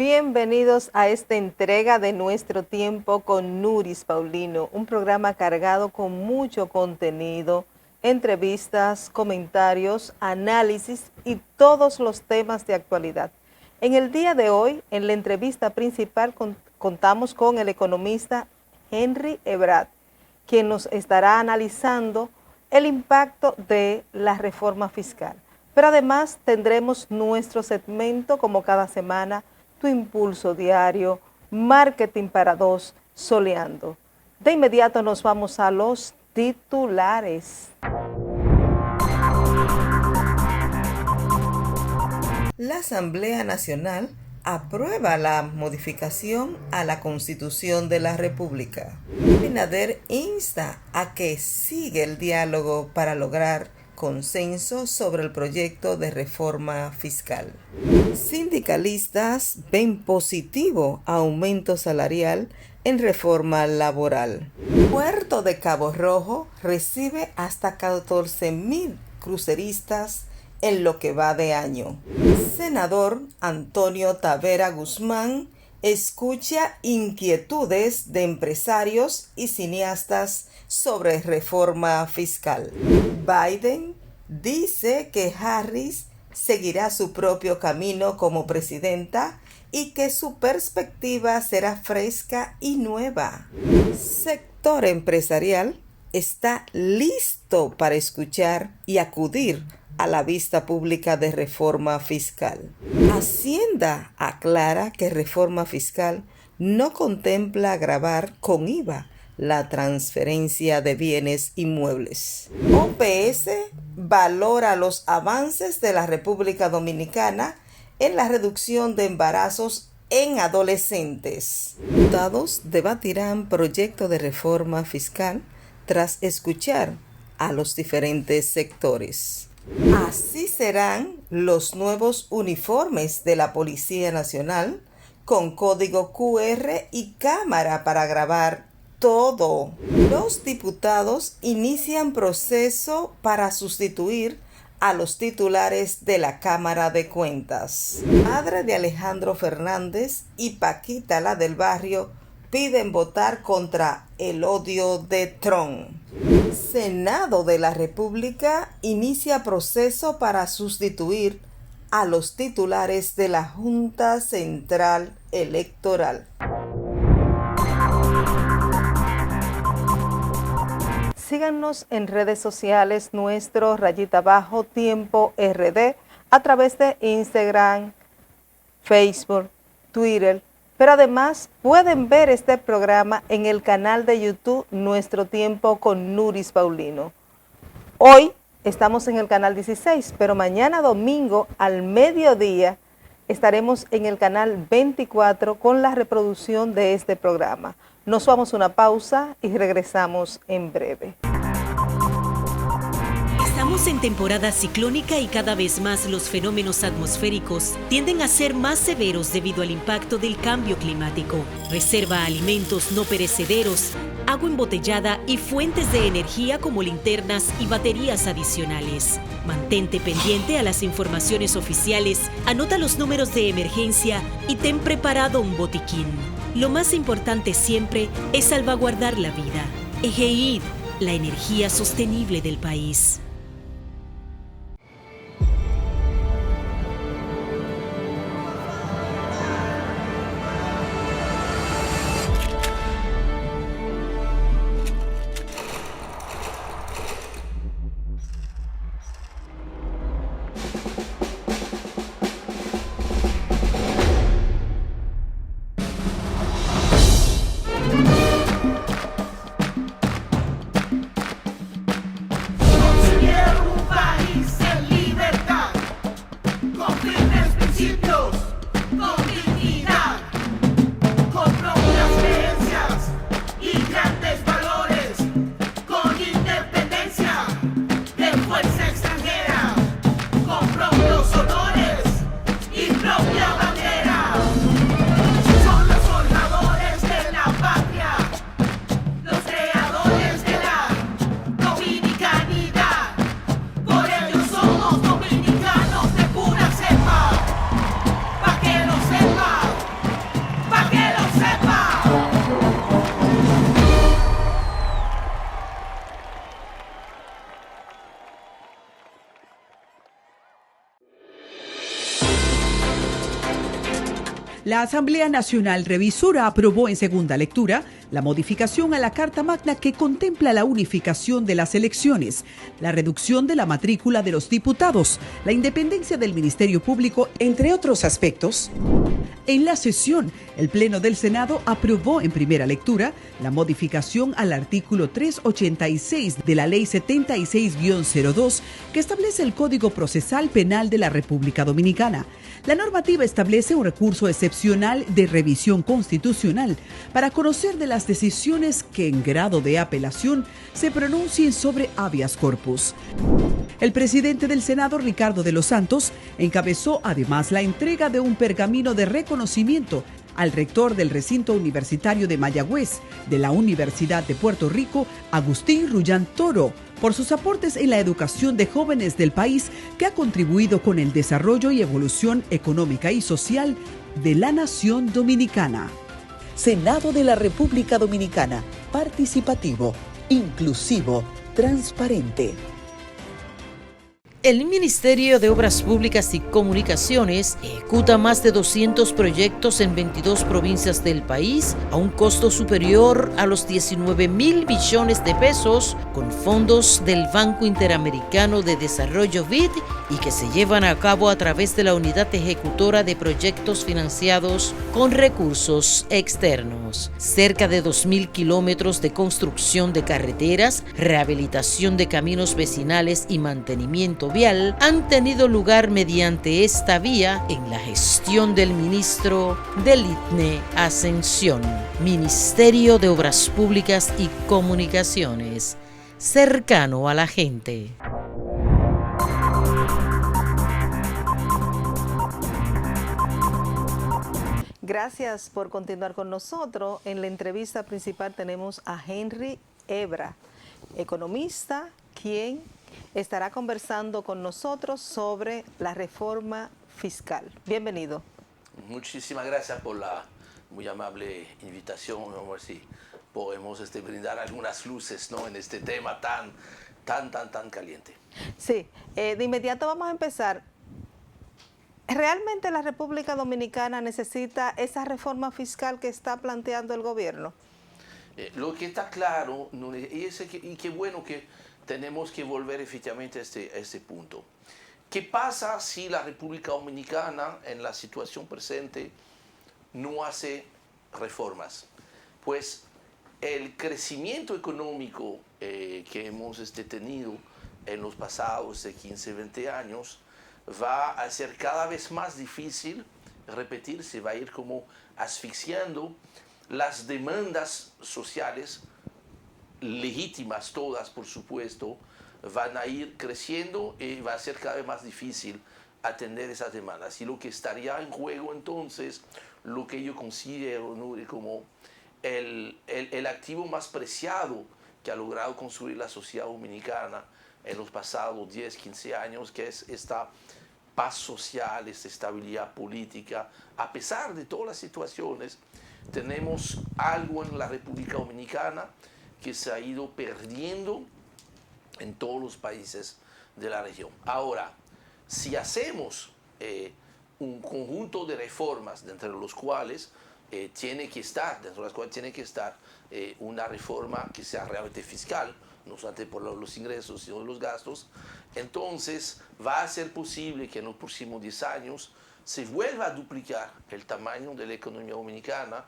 Bienvenidos a esta entrega de Nuestro Tiempo con Nuris Paulino, un programa cargado con mucho contenido, entrevistas, comentarios, análisis y todos los temas de actualidad. En el día de hoy, en la entrevista principal, contamos con el economista Henry Ebrard, quien nos estará analizando el impacto de la reforma fiscal. Pero además tendremos nuestro segmento, como cada semana, Tu Impulso Diario, Marketing para Dos, Soleando. De inmediato nos vamos a los titulares. La Asamblea Nacional aprueba la modificación a la Constitución de la República. Abinader insta a que siga el diálogo para lograr consenso sobre el proyecto de reforma fiscal. Sindicalistas ven positivo aumento salarial en reforma laboral. Puerto de Cabo Rojo recibe hasta 14,000 cruceristas en lo que va de año. Senador Antonio Tavera Guzmán escucha inquietudes de empresarios y cineastas sobre reforma fiscal. Biden dice que Harris seguirá su propio camino como presidenta y que su perspectiva será fresca y nueva. Sector empresarial está listo para escuchar y acudir a la vista pública de reforma fiscal. Hacienda aclara que reforma fiscal no contempla gravar con IVA la transferencia de bienes inmuebles. OPS valora los avances de la República Dominicana en la reducción de embarazos en adolescentes. Diputados debatirán proyecto de reforma fiscal tras escuchar a los diferentes sectores. Así serán los nuevos uniformes de la Policía Nacional, con código QR y cámara para grabar todo. Los diputados inician proceso para sustituir a los titulares de la Cámara de Cuentas. Madre de Alejandro Fernández y Paquita, la del barrio, piden votar contra el odio de Trump. Senado de la República inicia proceso para sustituir a los titulares de la Junta Central Electoral. Síganos en redes sociales, nuestro _tiempo RD, a través de Instagram, Facebook, Twitter. Pero además pueden ver este programa en el canal de YouTube Nuestro Tiempo con Nuris Paulino. Hoy estamos en el canal 16, pero mañana domingo al mediodía estaremos en el canal 24 con la reproducción de este programa. Nos vamos a una pausa y regresamos en breve. Estamos en temporada ciclónica y cada vez más los fenómenos atmosféricos tienden a ser más severos debido al impacto del cambio climático. Reserva alimentos no perecederos, agua embotellada y fuentes de energía como linternas y baterías adicionales. Mantente pendiente a las informaciones oficiales, anota los números de emergencia y ten preparado un botiquín. Lo más importante siempre es salvaguardar la vida. EGEID, la energía sostenible del país. La Asamblea Nacional Revisora aprobó en segunda lectura la modificación a la Carta Magna que contempla la unificación de las elecciones, la reducción de la matrícula de los diputados, la independencia del Ministerio Público, entre otros aspectos. En la sesión, el Pleno del Senado aprobó en primera lectura la modificación al artículo 386 de la Ley 76-02 que establece el Código Procesal Penal de la República Dominicana. La normativa establece un recurso excepcional de revisión constitucional para conocer de las decisiones que en grado de apelación se pronuncien sobre habeas corpus. El presidente del Senado, Ricardo de los Santos, encabezó además la entrega de un pergamino de reconocimiento al rector del recinto universitario de Mayagüez, de la Universidad de Puerto Rico, Agustín Rullán Toro, por sus aportes en la educación de jóvenes del país que ha contribuido con el desarrollo y evolución económica y social de la nación dominicana. Senado de la República Dominicana, participativo, inclusivo, transparente. El Ministerio de Obras Públicas y Comunicaciones ejecuta más de 200 proyectos en 22 provincias del país a un costo superior a los 19.000 millones de pesos con fondos del Banco Interamericano de Desarrollo BID y que se llevan a cabo a través de la Unidad Ejecutora de Proyectos Financiados con Recursos Externos. Cerca de 2.000 kilómetros de construcción de carreteras, rehabilitación de caminos vecinales y mantenimiento vial han tenido lugar mediante esta vía en la gestión del ministro del ITNE Ascensión. Ministerio de Obras Públicas y Comunicaciones, cercano a la gente. Gracias por continuar con nosotros. En la entrevista principal tenemos a Henry Ebra, economista, quien estará conversando con nosotros sobre la reforma fiscal. Bienvenido. Muchísimas gracias por la muy amable invitación. Vamos a ver si podemos brindar algunas luces, ¿no?, en este tema tan caliente. Sí, de inmediato vamos a empezar. ¿Realmente la República Dominicana necesita esa reforma fiscal que está planteando el gobierno? Lo que está claro, y qué bueno que tenemos que volver efectivamente a este punto. ¿Qué pasa si la República Dominicana, en la situación presente, no hace reformas? Pues el crecimiento económico que hemos tenido en los pasados 15, 20 años va a ser cada vez más difícil repetirse, va a ir como asfixiando las demandas sociales legítimas, todas por supuesto, van a ir creciendo y va a ser cada vez más difícil atender esas demandas. Y lo que estaría en juego entonces, lo que yo considero, ¿no?, como el activo más preciado que ha logrado construir la sociedad dominicana en los pasados 10, 15 años, que es esta paz social, esta estabilidad política. A pesar de todas las situaciones, tenemos algo en la República Dominicana que se ha ido perdiendo en todos los países de la región. Ahora, si hacemos un conjunto de reformas, entre los cuales tiene que estar una reforma que sea realmente fiscal, no solamente por los ingresos, sino los gastos, entonces va a ser posible que en los próximos 10 años se vuelva a duplicar el tamaño de la economía dominicana,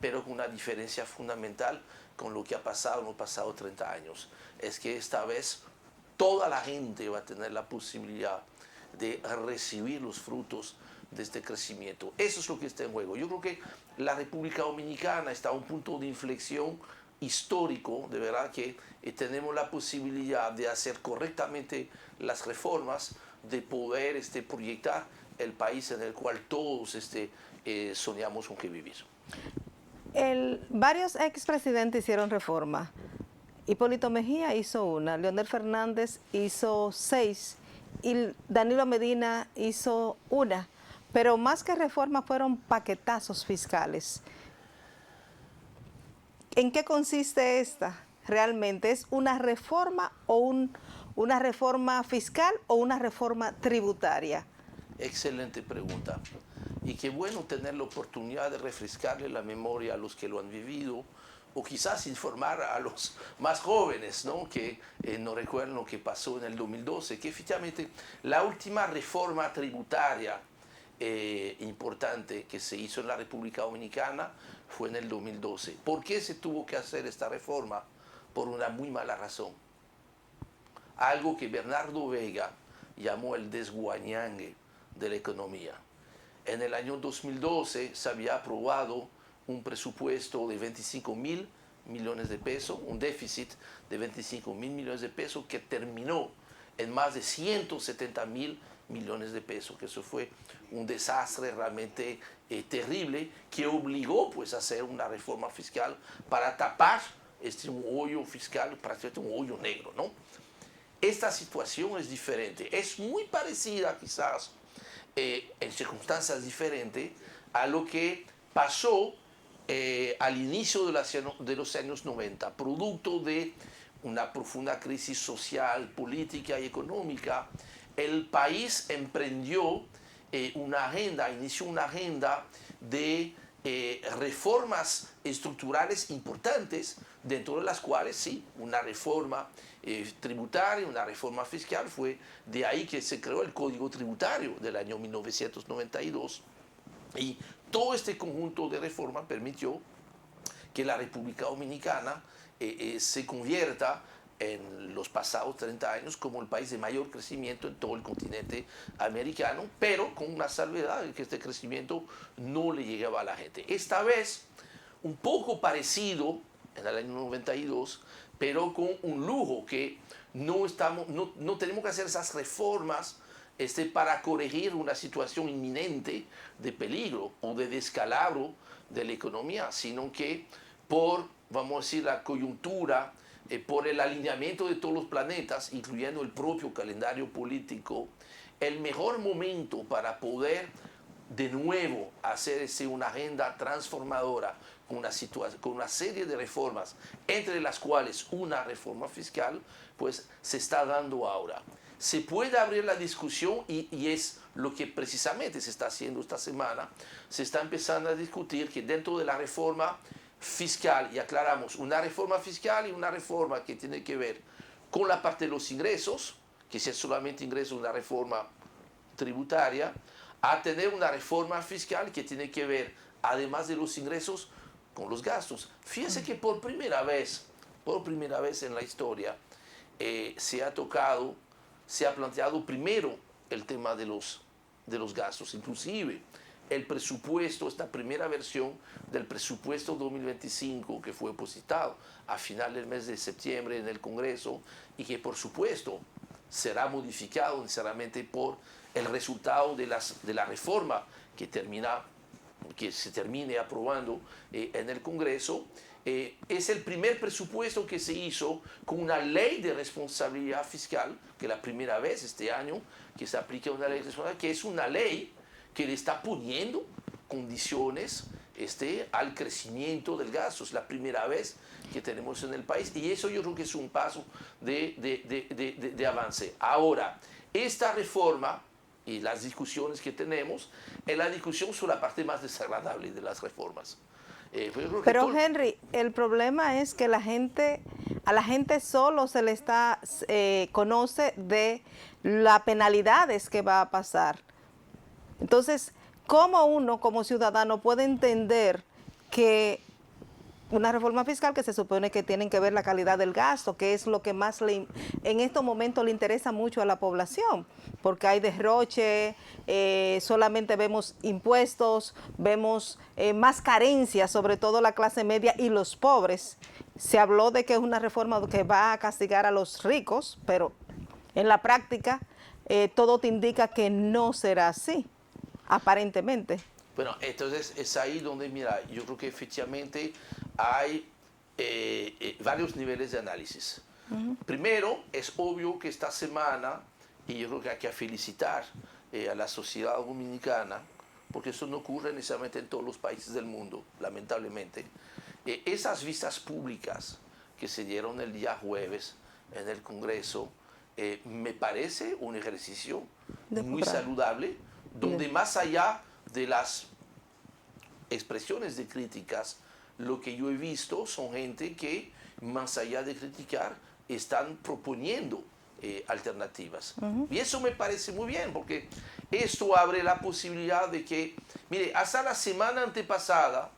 pero con una diferencia fundamental con lo que ha pasado en los pasados 30 años. Es que esta vez toda la gente va a tener la posibilidad de recibir los frutos de este crecimiento. Eso es lo que está en juego. Yo creo que la República Dominicana está a un punto de inflexión histórico, de verdad que tenemos la posibilidad de hacer correctamente las reformas, de poder proyectar el país en el cual todos soñamos con que vivir. Varios expresidentes hicieron reforma. Hipólito Mejía hizo una, Leonel Fernández hizo 6 y Danilo Medina hizo una. Pero más que reforma fueron paquetazos fiscales. ¿En qué consiste esta? ¿Realmente es una reforma o una reforma fiscal o una reforma tributaria? Excelente pregunta. y qué bueno tener la oportunidad de refrescarle la memoria a los que lo han vivido, o quizás informar a los más jóvenes, ¿no? Que no recuerdan lo que pasó en el 2012, que efectivamente la última reforma tributaria importante que se hizo en la República Dominicana fue en el 2012. ¿Por qué se tuvo que hacer esta reforma? Por una muy mala razón. Algo que Bernardo Vega llamó el desguañangue de la economía. En el año 2012 se había aprobado un presupuesto de 25.000 millones de pesos, un déficit de 25.000 millones de pesos que terminó en más de 170.000 millones de pesos, que eso fue un desastre realmente terrible, que obligó pues a hacer una reforma fiscal para tapar un hoyo fiscal, prácticamente un hoyo negro, ¿no? Esta situación es diferente, es muy parecida quizás en circunstancias diferentes a lo que pasó al inicio de los años 90, producto de una profunda crisis social, política y económica. El país emprendió inició una agenda de reformas estructurales importantes, dentro de las cuales sí, una reforma tributaria, una reforma fiscal, fue de ahí que se creó el Código Tributario del año 1992, y todo este conjunto de reformas permitió que la República Dominicana se convierta en los pasados 30 años como el país de mayor crecimiento en todo el continente americano, pero con una salvedad de que este crecimiento no le llegaba a la gente. Esta vez, un poco parecido en el año 92, pero con un lujo que no tenemos que hacer esas reformas para corregir una situación inminente de peligro o de descalabro de la economía, sino que por, vamos a decir, la coyuntura, por el alineamiento de todos los planetas, incluyendo el propio calendario político, el mejor momento para poder de nuevo hacer una agenda transformadora con una serie de reformas, entre las cuales una reforma fiscal, pues se está dando ahora. Se puede abrir la discusión y es lo que precisamente se está haciendo esta semana. Se está empezando a discutir que dentro de la reforma fiscal, y aclaramos, una reforma fiscal y una reforma que tiene que ver con la parte de los ingresos, que si es solamente ingresos, una reforma tributaria, a tener una reforma fiscal que tiene que ver, además de los ingresos, con los gastos. Fíjense que por primera vez en la historia, se ha planteado primero el tema de los gastos, inclusive el presupuesto, esta primera versión del presupuesto 2025 que fue depositado a final del mes de septiembre en el Congreso y que por supuesto será modificado necesariamente por el resultado de la reforma que se termine aprobando en el Congreso. Es el primer presupuesto que se hizo con una ley de responsabilidad fiscal, que es la primera vez este año que se aplica una ley de responsabilidad, que es una ley que le está poniendo condiciones al crecimiento del gasto. Es la primera vez que tenemos en el país y eso yo creo que es un paso de avance. Ahora, esta reforma y las discusiones que tenemos es la discusión sobre la parte más desagradable de las reformas. Pero Henry, el problema es que a la gente solo se le conoce de las penalidades que va a pasar. Entonces, ¿cómo uno como ciudadano puede entender que una reforma fiscal que se supone que tienen que ver la calidad del gasto, que es lo que más en estos momentos le interesa mucho a la población, porque hay derroche, solamente vemos impuestos, vemos más carencias, sobre todo la clase media y los pobres? Se habló de que es una reforma que va a castigar a los ricos, pero en la práctica todo te indica que no será así, aparentemente. Bueno, entonces es ahí donde, mira, yo creo que efectivamente hay varios niveles de análisis. Primero, es obvio que esta semana, y yo creo que hay que felicitar a la sociedad dominicana, porque eso no ocurre necesariamente en todos los países del mundo, lamentablemente. Esas vistas públicas que se dieron el día jueves en el Congreso, me parece un ejercicio muy saludable, donde más allá de las expresiones de críticas, lo que yo he visto son gente que, más allá de criticar, están proponiendo alternativas. Y eso me parece muy bien, porque esto abre la posibilidad de que, mire, hasta la semana antepasada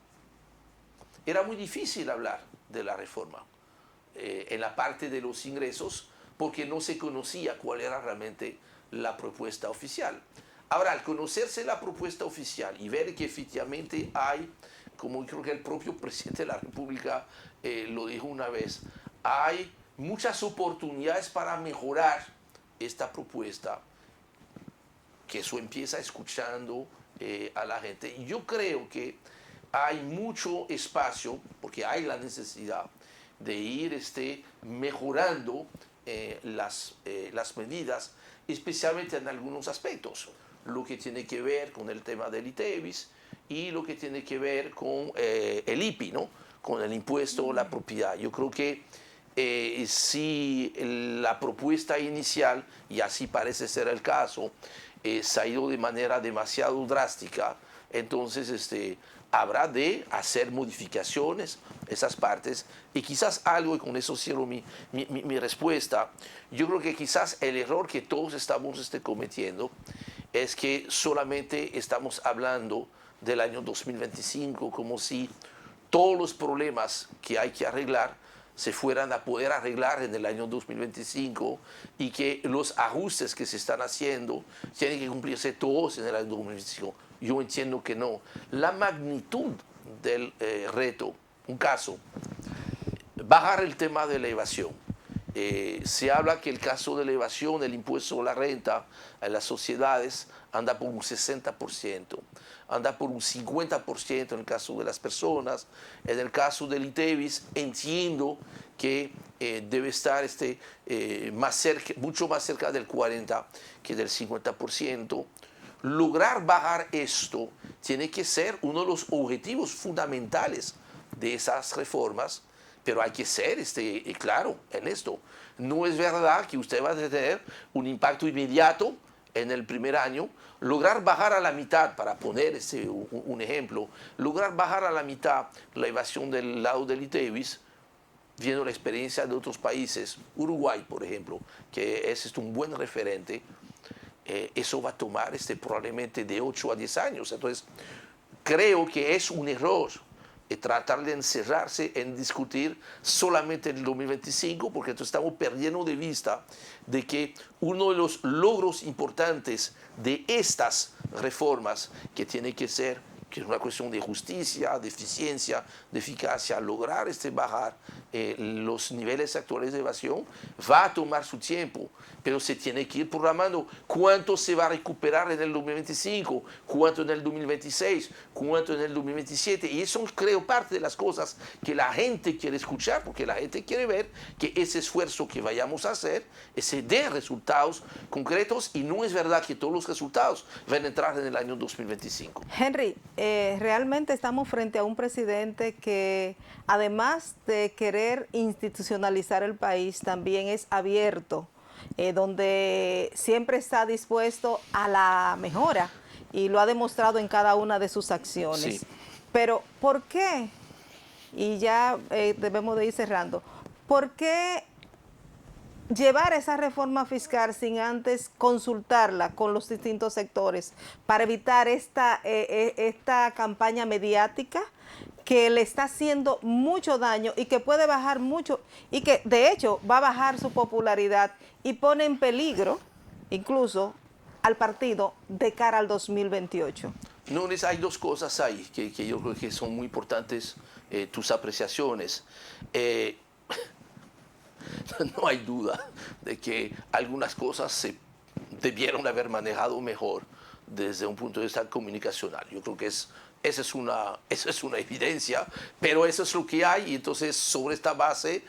era muy difícil hablar de la reforma en la parte de los ingresos, porque no se conocía cuál era realmente la propuesta oficial. Ahora, al conocerse la propuesta oficial y ver que efectivamente hay, como creo que el propio presidente de la República lo dijo una vez, hay muchas oportunidades para mejorar esta propuesta, que eso empieza escuchando a la gente. Y yo creo que hay mucho espacio, porque hay la necesidad de ir mejorando las medidas, especialmente en algunos aspectos, lo que tiene que ver con el tema del ITEVIS y lo que tiene que ver con el IPI, ¿no? Con el impuesto a la propiedad. Yo creo que si la propuesta inicial, y así parece ser el caso, se ha ido de manera demasiado drástica, entonces habrá de hacer modificaciones esas partes, y quizás algo, y con eso cierro mi respuesta, yo creo que quizás el error que todos estamos cometiendo es que solamente estamos hablando del año 2025 como si todos los problemas que hay que arreglar se fueran a poder arreglar en el año 2025 y que los ajustes que se están haciendo tienen que cumplirse todos en el año 2025. Yo entiendo que no. La magnitud del reto, un caso, bajar el tema de la evasión. Se habla que el caso de la evasión, el impuesto a la renta en las sociedades anda por un 60%, anda por un 50% en el caso de las personas. En el caso del ITEVIS entiendo que debe estar mucho más cerca del 40% que del 50%. Lograr bajar esto tiene que ser uno de los objetivos fundamentales de esas reformas, pero hay que ser claro en esto. No es verdad que usted va a tener un impacto inmediato en el primer año. Lograr bajar a la mitad, para poner un ejemplo, lograr bajar a la mitad la evasión del lado del ITEVIS, viendo la experiencia de otros países, Uruguay, por ejemplo, que es un buen referente, eso va a tomar probablemente de 8 a 10 años. Entonces, creo que es un error tratar de encerrarse en discutir solamente en el 2025, porque entonces estamos perdiendo de vista de que uno de los logros importantes de estas reformas, que tiene que ser, que es una cuestión de justicia, de eficiencia, de eficacia, lograr bajar los niveles actuales de evasión, va a tomar su tiempo, pero se tiene que ir programando cuánto se va a recuperar en el 2025, cuánto en el 2026, cuánto en el 2027, y eso creo parte de las cosas que la gente quiere escuchar, porque la gente quiere ver que ese esfuerzo que vayamos a hacer se dé resultados concretos, y no es verdad que todos los resultados van a entrar en el año 2025. Henry, realmente estamos frente a un presidente que, además de querer institucionalizar el país, también es abierto, donde siempre está dispuesto a la mejora, y lo ha demostrado en cada una de sus acciones. Sí. Pero, ¿por qué? Y ya debemos de ir cerrando. ¿Por qué llevar esa reforma fiscal sin antes consultarla con los distintos sectores para evitar esta campaña mediática que le está haciendo mucho daño y que puede bajar mucho, y que de hecho va a bajar su popularidad y pone en peligro incluso al partido de cara al 2028? Nunes, hay dos cosas ahí que yo creo que son muy importantes, tus apreciaciones. No hay duda de que algunas cosas se debieron haber manejado mejor desde un punto de vista comunicacional. Yo creo que esa es una evidencia, pero eso es lo que hay, y entonces sobre esta base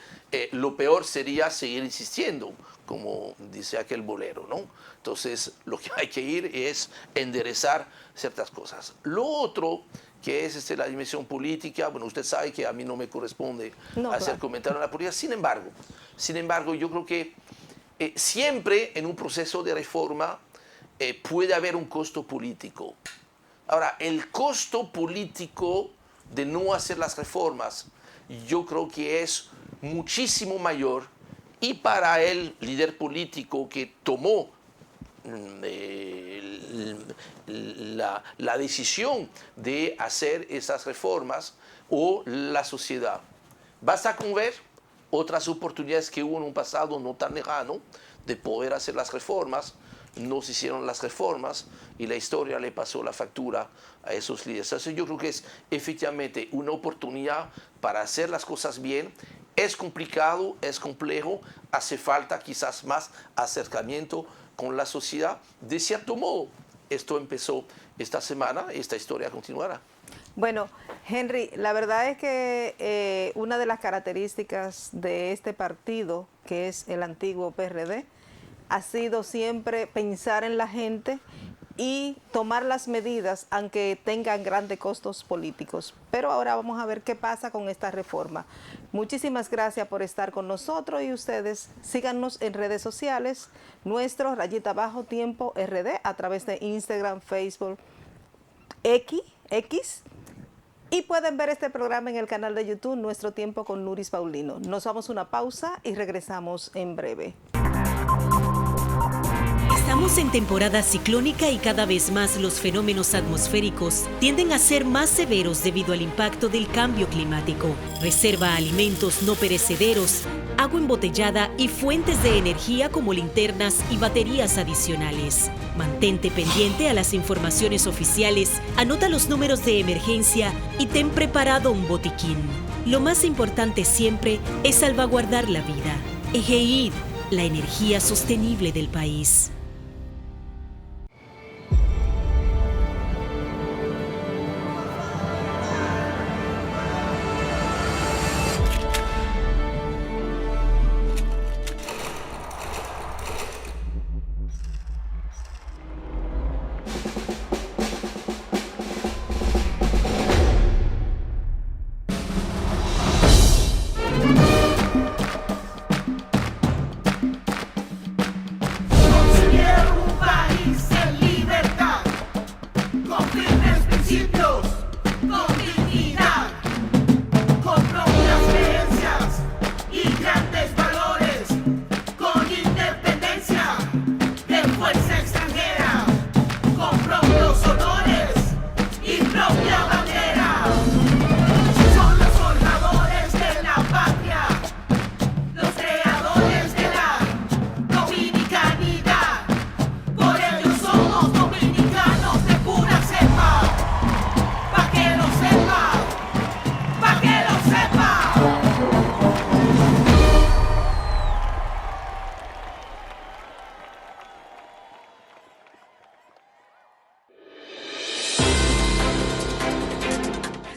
lo peor sería seguir insistiendo, como dice aquel bolero, ¿no? Entonces lo que hay que ir es enderezar ciertas cosas. Lo otro, que es la dimensión política, bueno, usted sabe que a mí no me corresponde hacer comentarios en la política. Sin embargo, yo creo que siempre en un proceso de reforma puede haber un costo político. Ahora, el costo político de no hacer las reformas, yo creo que es muchísimo mayor, y para el líder político que tomó la decisión de hacer esas reformas, o la sociedad. Basta con ver otras oportunidades que hubo en un pasado no tan lejano de poder hacer las reformas. No se hicieron las reformas y la historia le pasó la factura a esos líderes. Entonces yo creo que es efectivamente una oportunidad para hacer las cosas bien. Es complicado, es complejo, hace falta quizás más acercamiento con la sociedad. De cierto modo, esto empezó esta semana, esta historia continuará. Bueno, Henry, la verdad es que una de las características de este partido, que es el antiguo PRD, ha sido siempre pensar en la gente y tomar las medidas, aunque tengan grandes costos políticos. Pero ahora vamos a ver qué pasa con esta reforma. Muchísimas gracias por estar con nosotros, y ustedes síganos en redes sociales, nuestro _tiempo RD, a través de Instagram, Facebook, X, y pueden ver este programa en el canal de YouTube Nuestro Tiempo con Nuris Paulino. Nos vamos a una pausa y regresamos en breve. Estamos en temporada ciclónica y cada vez más los fenómenos atmosféricos tienden a ser más severos debido al impacto del cambio climático. Reserva alimentos no perecederos, agua embotellada y fuentes de energía como linternas y baterías adicionales. Mantente pendiente a las informaciones oficiales, anota los números de emergencia y ten preparado un botiquín. Lo más importante siempre es salvaguardar la vida. EGEID, la energía sostenible del país.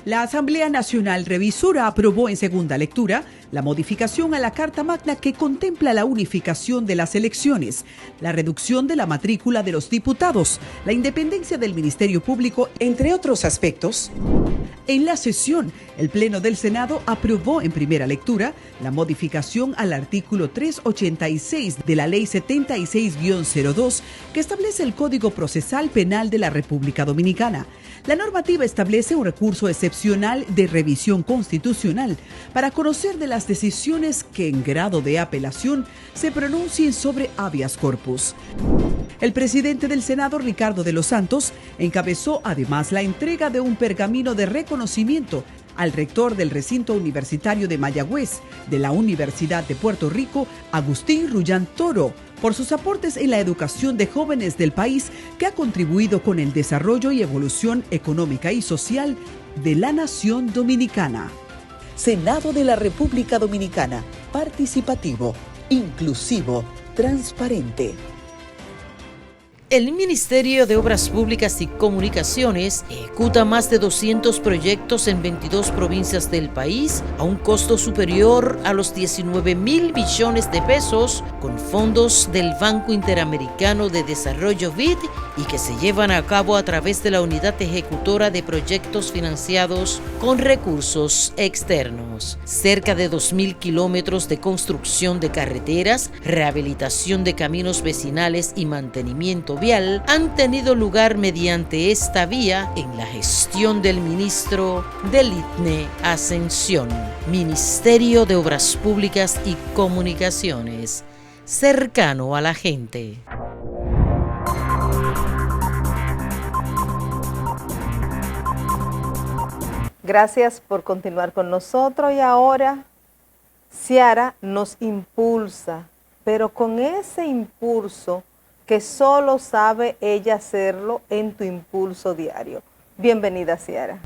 La Asamblea Nacional Revisora aprobó en segunda lectura la modificación a la Carta Magna que contempla la unificación de las elecciones, la reducción de la matrícula de los diputados, la independencia del Ministerio Público, entre otros aspectos. En la sesión, el Pleno del Senado aprobó en primera lectura la modificación al artículo 386 de la Ley 76-02 que establece el Código Procesal Penal de la República Dominicana. La normativa establece un recurso excepcional de revisión constitucional para conocer de las decisiones que en grado de apelación se pronuncien sobre habeas corpus. El presidente del Senado, Ricardo de los Santos, encabezó además la entrega de un pergamino de reconocimiento al rector del recinto universitario de Mayagüez de la Universidad de Puerto Rico, Agustín Rullán Toro, por sus aportes en la educación de jóvenes del país que ha contribuido con el desarrollo y evolución económica y social de la nación dominicana. Senado de la República Dominicana, participativo, inclusivo, transparente. El Ministerio de Obras Públicas y Comunicaciones ejecuta más de 200 proyectos en 22 provincias del país a un costo superior a los 19.000 billones de pesos con fondos del Banco Interamericano de Desarrollo BID y que se llevan a cabo a través de la Unidad Ejecutora de Proyectos Financiados con Recursos Externos. Cerca de 2.000 kilómetros de construcción de carreteras, rehabilitación de caminos vecinales y mantenimiento vial han tenido lugar mediante esta vía en la gestión del ministro del ITNE Ascensión, Ministerio de Obras Públicas y Comunicaciones, cercano a la gente. Gracias por continuar con nosotros y ahora Ciara nos impulsa, pero con ese impulso que solo sabe ella hacerlo en Tu Impulso Diario. Bienvenida, Ciara.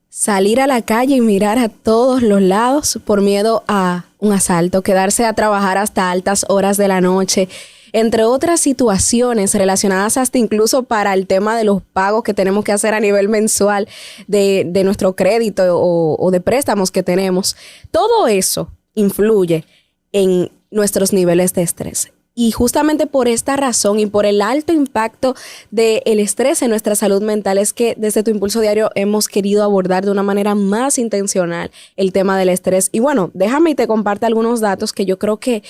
Salir a la calle y mirar a todos los lados por miedo a un asalto, quedarse a trabajar hasta altas horas de la noche, entre otras situaciones relacionadas hasta incluso para el tema de los pagos que tenemos que hacer a nivel mensual de nuestro crédito o de préstamos que tenemos. Todo eso influye en nuestros niveles de estrés. Y justamente por esta razón y por el alto impacto del estrés en nuestra salud mental es que desde Tu Impulso Diario hemos querido abordar de una manera más intencional el tema del estrés. Y bueno, déjame y te comparto algunos datos que yo creo que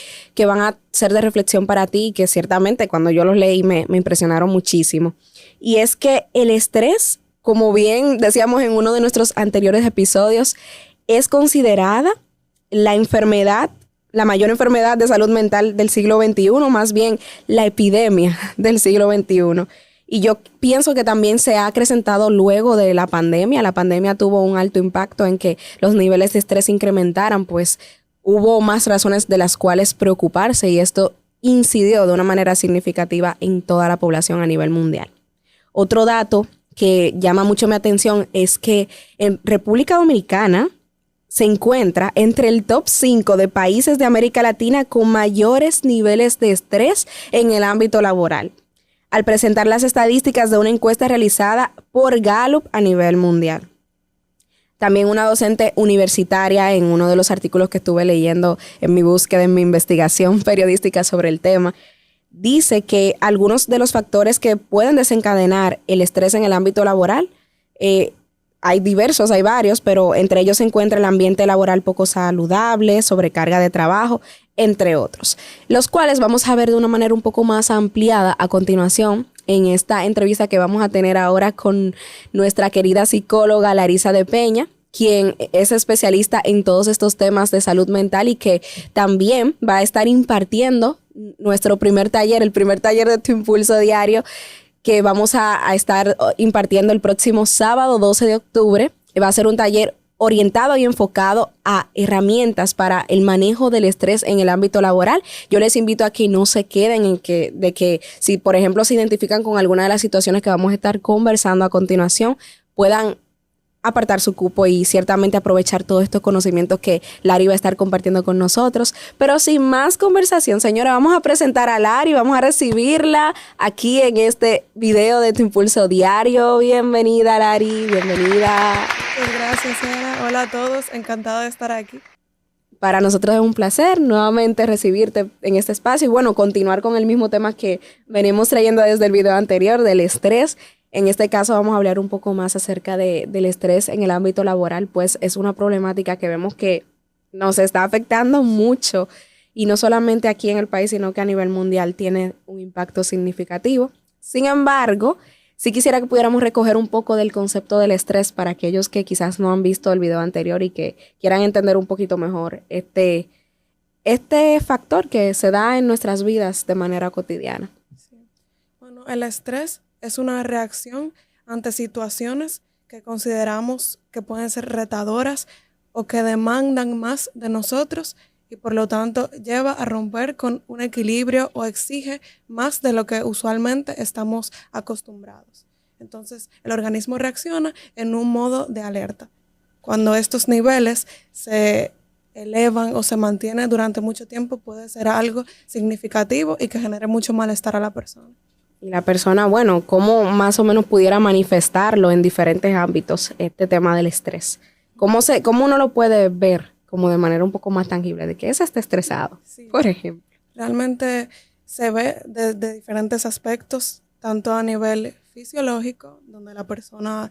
van a ser de reflexión para ti y que ciertamente cuando yo los leí me impresionaron muchísimo. Y es que el estrés, como bien decíamos en uno de nuestros anteriores episodios, es considerada la mayor enfermedad de salud mental del siglo XXI, más bien la epidemia del siglo XXI. Y yo pienso que también se ha acrecentado luego de la pandemia. La pandemia tuvo un alto impacto en que los niveles de estrés incrementaran, pues hubo más razones de las cuales preocuparse y esto incidió de una manera significativa en toda la población a nivel mundial. Otro dato que llama mucho mi atención es que en República Dominicana se encuentra entre el top 5 de países de América Latina con mayores niveles de estrés en el ámbito laboral, al presentar las estadísticas de una encuesta realizada por Gallup a nivel mundial. También una docente universitaria, en uno de los artículos que estuve leyendo en mi búsqueda, en mi investigación periodística sobre el tema, dice que algunos de los factores que pueden desencadenar el estrés en el ámbito laboral hay diversos, hay varios, pero entre ellos se encuentra el ambiente laboral poco saludable, sobrecarga de trabajo, entre otros, los cuales vamos a ver de una manera un poco más ampliada a continuación en esta entrevista que vamos a tener ahora con nuestra querida psicóloga Larisa de Peña, quien es especialista en todos estos temas de salud mental y que también va a estar impartiendo nuestro primer taller, el primer taller de Tu Impulso Diario, que vamos a estar impartiendo el próximo sábado 12 de octubre. Va a ser un taller orientado y enfocado a herramientas para el manejo del estrés en el ámbito laboral. Yo les invito a que no se queden de que si, por ejemplo, se identifican con alguna de las situaciones que vamos a estar conversando a continuación, puedan apartar su cupo y ciertamente aprovechar todos estos conocimientos que Lari va a estar compartiendo con nosotros. Pero sin más conversación, señora, vamos a presentar a Lari, vamos a recibirla aquí en este video de Tu Impulso Diario. Bienvenida, Lari, bienvenida. Pues gracias, Sara. Hola a todos, encantada de estar aquí. Para nosotros es un placer nuevamente recibirte en este espacio y bueno, continuar con el mismo tema que venimos trayendo desde el video anterior del estrés. En este caso vamos a hablar un poco más acerca del estrés en el ámbito laboral, pues es una problemática que vemos que nos está afectando mucho y no solamente aquí en el país, sino que a nivel mundial tiene un impacto significativo. Sin embargo, sí quisiera que pudiéramos recoger un poco del concepto del estrés para aquellos que quizás no han visto el video anterior y que quieran entender un poquito mejor este factor que se da en nuestras vidas de manera cotidiana. Sí. Bueno, el estrés es una reacción ante situaciones que consideramos que pueden ser retadoras o que demandan más de nosotros y por lo tanto lleva a romper con un equilibrio o exige más de lo que usualmente estamos acostumbrados. Entonces, el organismo reacciona en un modo de alerta. Cuando estos niveles se elevan o se mantiene durante mucho tiempo, puede ser algo significativo y que genere mucho malestar a la persona. Y la persona, bueno, ¿cómo más o menos pudiera manifestarlo en diferentes ámbitos, este tema del estrés? ¿Cómo uno lo puede ver como de manera un poco más tangible, de que ese está estresado, Sí. por ejemplo? Realmente se ve de diferentes aspectos, tanto a nivel fisiológico, donde la persona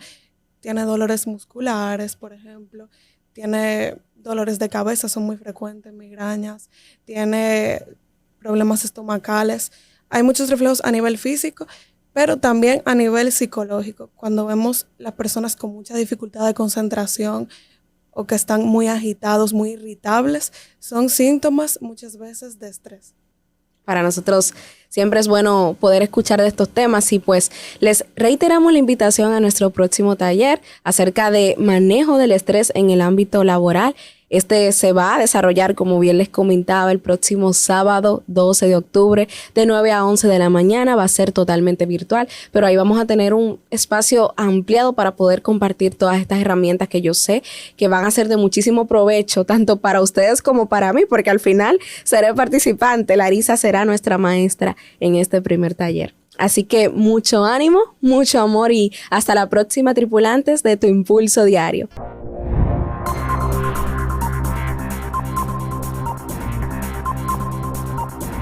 tiene dolores musculares, por ejemplo, tiene dolores de cabeza, son muy frecuentes, migrañas, tiene problemas estomacales. Hay muchos reflejos a nivel físico, pero también a nivel psicológico. Cuando vemos las personas con mucha dificultad de concentración o que están muy agitados, muy irritables, son síntomas muchas veces de estrés. Para nosotros siempre es bueno poder escuchar de estos temas y pues les reiteramos la invitación a nuestro próximo taller acerca de manejo del estrés en el ámbito laboral. Este se va a desarrollar, como bien les comentaba, el próximo sábado 12 de octubre de 9 a 11 de la mañana. Va a ser totalmente virtual, pero ahí vamos a tener un espacio ampliado para poder compartir todas estas herramientas que yo sé que van a ser de muchísimo provecho, tanto para ustedes como para mí, porque al final seré participante. Larisa será nuestra maestra en este primer taller. Así que mucho ánimo, mucho amor y hasta la próxima, tripulantes de Tu Impulso Diario.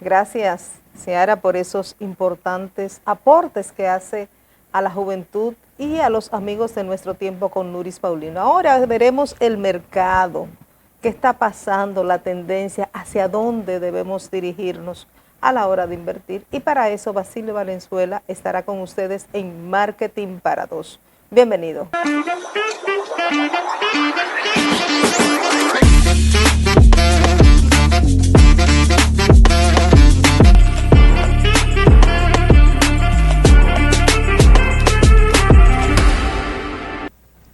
Gracias, Ciara, por esos importantes aportes que hace a la juventud y a los amigos de Nuestro Tiempo con Nuris Paulino. Ahora veremos el mercado, qué está pasando, la tendencia, hacia dónde debemos dirigirnos a la hora de invertir. Y para eso, Basilio Valenzuela estará con ustedes en Marketing para Dos. Bienvenido.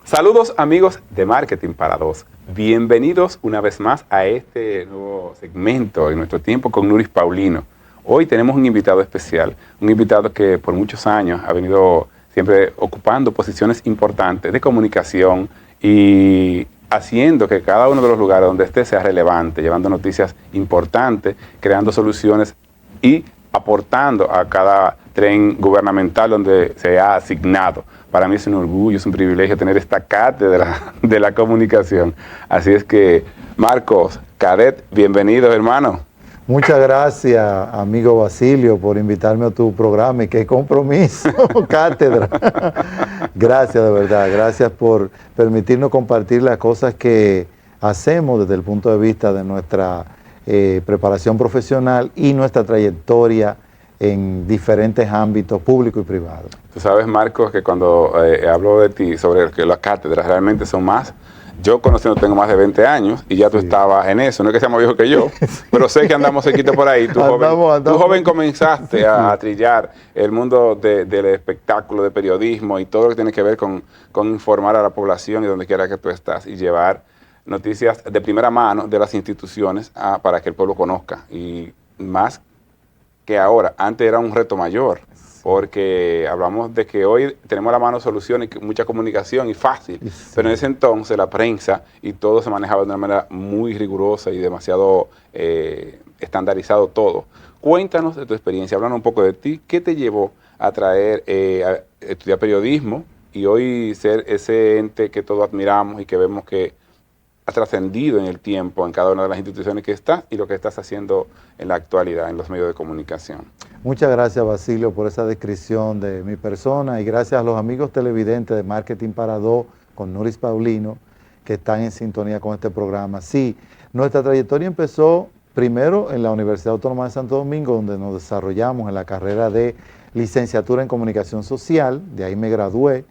Saludos amigos de Marketing para Dos. Bienvenidos una vez más a este nuevo segmento en Nuestro Tiempo con Nuris Paulino. Hoy tenemos un invitado especial, un invitado que por muchos años ha venido siempre ocupando posiciones importantes de comunicación y haciendo que cada uno de los lugares donde esté sea relevante, llevando noticias importantes, creando soluciones y aportando a cada tren gubernamental donde se ha asignado. Para mí es un orgullo, es un privilegio tener esta cátedra de la comunicación. Así es que, Marcos, Cadet, bienvenido, hermano. Muchas gracias, amigo Basilio, por invitarme a tu programa y qué compromiso, cátedra. Gracias, de verdad. Gracias por permitirnos compartir las cosas que hacemos desde el punto de vista de nuestra preparación profesional y nuestra trayectoria en diferentes ámbitos público y privado. Tú sabes, Marcos, que cuando hablo de ti sobre que las cátedras realmente son más, yo conociendo tengo más de 20 años y ya tú estabas en eso, no es que sea más viejo que yo, pero sé que andamos cerquita por ahí. Tú joven comenzaste a trillar el mundo del espectáculo, de periodismo y todo lo que tiene que ver con informar a la población y donde quiera que tú estás y llevar noticias de primera mano de las instituciones para que el pueblo conozca. Y más que ahora, antes era un reto mayor, porque hablamos de que hoy tenemos a la mano soluciones, mucha comunicación y fácil, pero en ese entonces la prensa y todo se manejaba de una manera muy rigurosa y demasiado estandarizado todo. Cuéntanos de tu experiencia, háblanos un poco de ti, ¿qué te llevó a traer, a estudiar periodismo y hoy ser ese ente que todos admiramos y que vemos que ha trascendido en el tiempo en cada una de las instituciones que estás y lo que estás haciendo en la actualidad en los medios de comunicación? Muchas gracias, Basilio, por esa descripción de mi persona y gracias a los amigos televidentes de Marketing para Dos con Nuris Paulino que están en sintonía con este programa. Sí, nuestra trayectoria empezó primero en la Universidad Autónoma de Santo Domingo, donde nos desarrollamos en la carrera de licenciatura en Comunicación Social, de ahí me gradué.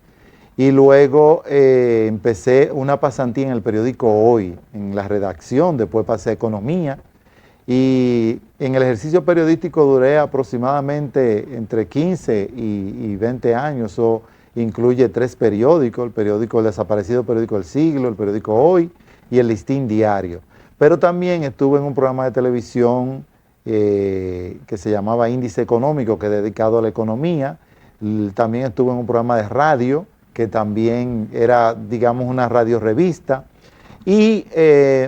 Y luego empecé una pasantía en el periódico Hoy, en la redacción, después pasé a Economía. Y en el ejercicio periodístico duré aproximadamente entre 15 y 20 años. Eso incluye 3 periódicos, el periódico El Desaparecido, el periódico El Siglo, el periódico Hoy y el Listín Diario. Pero también estuve en un programa de televisión que se llamaba Índice Económico, que es dedicado a la economía. También estuve en un programa de radio, que también era, digamos, una radio revista. Y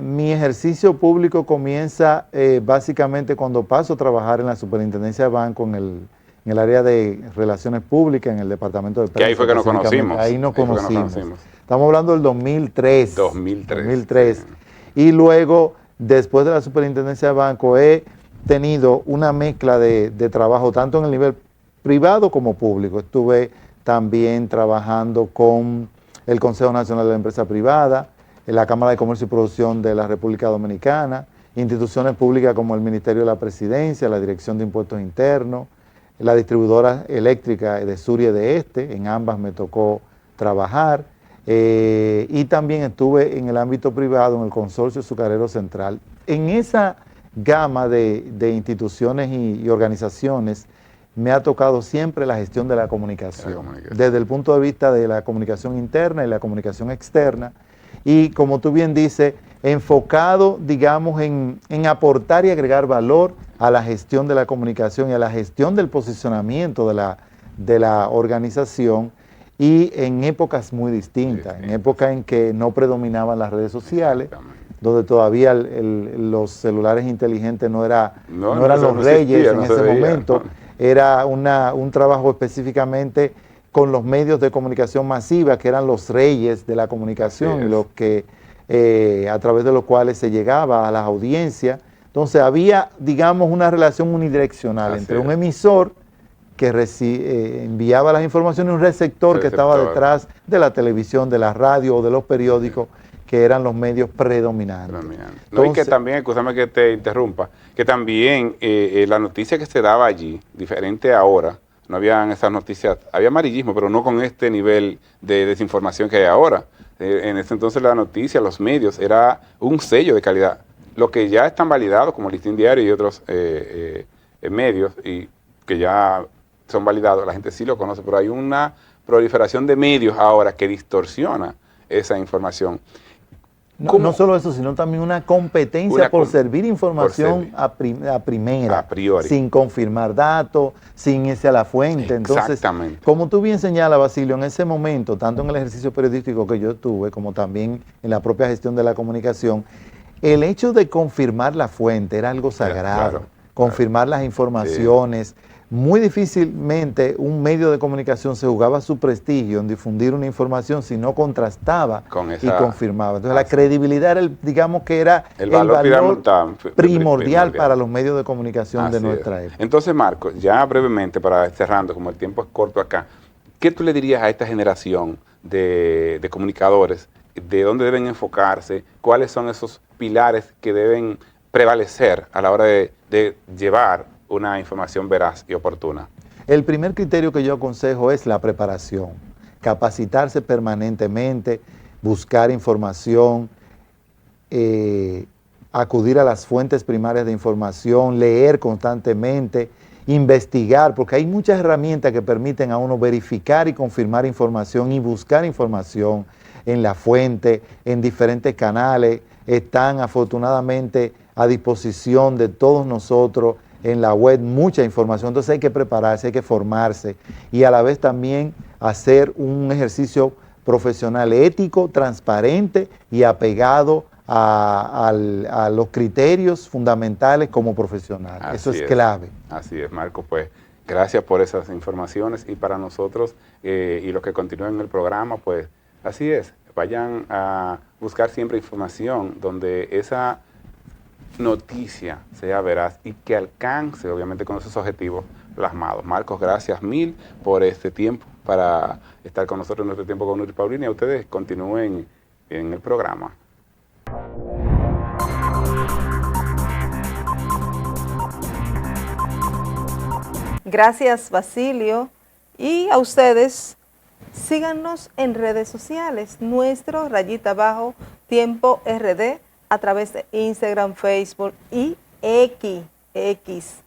mi ejercicio público comienza básicamente cuando paso a trabajar en la Superintendencia de Banco en el área de Relaciones Públicas, en el Departamento de Prensa. Que ahí fue que nos conocimos. Ahí nos conocimos. Estamos hablando del 2003. 2003. Sí. Y luego, después de la Superintendencia de Banco, he tenido una mezcla de trabajo, tanto en el nivel privado como público. Estuve también trabajando con el Consejo Nacional de la Empresa Privada, en la Cámara de Comercio y Producción de la República Dominicana, instituciones públicas como el Ministerio de la Presidencia, la Dirección de Impuestos Internos, la distribuidora eléctrica de Sur y de Este, en ambas me tocó trabajar, y también estuve en el ámbito privado, en el Consorcio Azucarero Central. En esa gama de instituciones y organizaciones me ha tocado siempre la gestión de la comunicación, desde el punto de vista de la comunicación interna y la comunicación externa, y como tú bien dices, enfocado, digamos, en aportar y agregar valor a la gestión de la comunicación y a la gestión del posicionamiento de la organización, y en épocas muy distintas, en épocas en que no predominaban las redes sociales, donde todavía los celulares inteligentes no eran los reyes en ese momento. Era un trabajo específicamente con los medios de comunicación masiva, que eran los reyes de la comunicación, y los que a través de los cuales se llegaba a las audiencias. Entonces había, digamos, una relación unidireccional entre un emisor que enviaba las informaciones y un receptor que estaba detrás de la televisión, de la radio o de los periódicos, que eran los medios predominantes. Entonces, no, y que también, escúchame que te interrumpa, que también la noticia que se daba allí, diferente ahora, no habían esas noticias, había amarillismo, pero no con este nivel de desinformación que hay ahora. En ese entonces la noticia, los medios, era un sello de calidad. Lo que ya están validados, como el Listín Diario y otros medios, y que ya son validados, la gente sí lo conoce, pero hay una proliferación de medios ahora que distorsiona esa información. No solo eso, sino también una competencia por servir información a primera, a priori, sin confirmar datos, sin irse a la fuente. Entonces, como tú bien señalas, Basilio, en ese momento, tanto en el ejercicio periodístico que yo tuve, como también en la propia gestión de la comunicación, el hecho de confirmar la fuente era algo sagrado, confirmar las informaciones. Sí. Muy difícilmente un medio de comunicación se jugaba su prestigio en difundir una información si no contrastaba y confirmaba. Entonces la credibilidad era, digamos que era el valor primordial para los medios de comunicación de nuestra época. Entonces, Marco, ya brevemente para cerrando, como el tiempo es corto acá, ¿qué tú le dirías a esta generación de comunicadores? ¿De dónde deben enfocarse? ¿Cuáles son esos pilares que deben prevalecer a la hora de llevar una información veraz y oportuna? El primer criterio que yo aconsejo es la preparación, capacitarse permanentemente, buscar información, acudir a las fuentes primarias de información, leer constantemente, investigar, porque hay muchas herramientas que permiten a uno verificar y confirmar información y buscar información en la fuente, en diferentes canales, están afortunadamente a disposición de todos nosotros en la web, mucha información. Entonces hay que prepararse, hay que formarse y a la vez también hacer un ejercicio profesional ético, transparente y apegado a los criterios fundamentales como profesional. Eso es clave. Así es, Marco. Pues gracias por esas informaciones, y para nosotros y los que continúen en el programa, pues así es, vayan a buscar siempre información donde esa noticia sea veraz y que alcance, obviamente, con esos objetivos plasmados. Marcos, gracias mil por este tiempo para estar con nosotros en nuestro tiempo con Nuris Paulino, y a ustedes continúen en el programa. Gracias, Basilio, y a ustedes síganos en redes sociales, nuestro _tiempo RD, a través de Instagram, Facebook y X.